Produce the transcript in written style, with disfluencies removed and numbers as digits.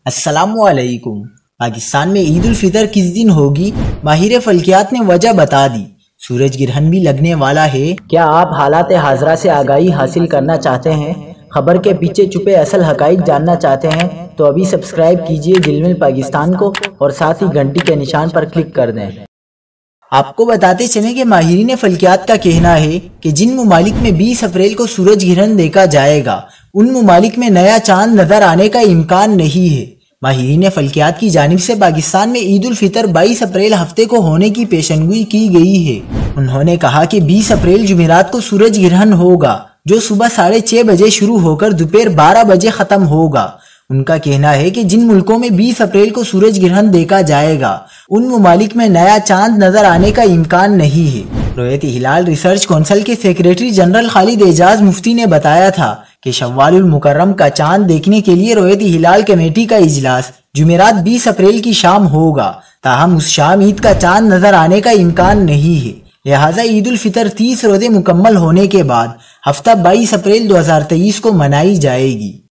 السلام علیکم۔ پاکستان میں عید الفطر کس دن ہوگی؟ ماہر فلکیات نے وجہ بتا دی۔ سورج گرہن بھی لگنے والا ہے۔ کیا آپ حالات حاضرہ سے آگاہی حاصل کرنا چاہتے ہیں؟ خبر کے پیچھے چھپے اصل حقائق جاننا چاہتے ہیں تو ابھی سبسکرائب کیجئے جلمل پاکستان کو اور ساتھ ہی گھنٹی کے نشان پر کلک کر دیں۔ آپ کو بتاتے چلیں کہ ماہرین فلکیات کا کہنا ہے کہ جن ممالک میں 20 اپریل کو سورج گرہن دیکھا جائے گا ان ممالک میں نیا چاند نظر آنے کا امکان نہیں ہے۔ ماہرین فلکیات کی جانب سے پاکستان میں عید الفطر 22 اپریل ہفتے کو ہونے کی پیشنگوئی کی گئی ہے۔ انہوں نے کہا کہ 20 اپریل جمعرات کو سورج گرہن ہوگا جو صبح 6:30 بجے شروع ہو کر دوپہر 12 بجے ختم ہوگا۔ ان کا کہنا ہے کہ جن ملکوں میں 20 اپریل کو سورج گرہن دیکھا جائے گا ان ممالک میں نیا چاند نظر آنے کا امکان نہیں ہے۔ رویت ہلال ریسرچ کونسل کے سیکریٹری جنرل خالد اعجاز مفتی نے بتایا تھا کہ شوال المکرم کا چاند دیکھنے کے لیے رویت ہلال کمیٹی کا اجلاس جمعرات 20 اپریل کی شام ہوگا، تاہم اس شام عید کا چاند نظر آنے کا امکان نہیں ہے۔ لہٰذا عید الفطر 30 روزے مکمل ہونے کے بعد ہفتہ 22 اپریل 2023 کو منائی جائے گی۔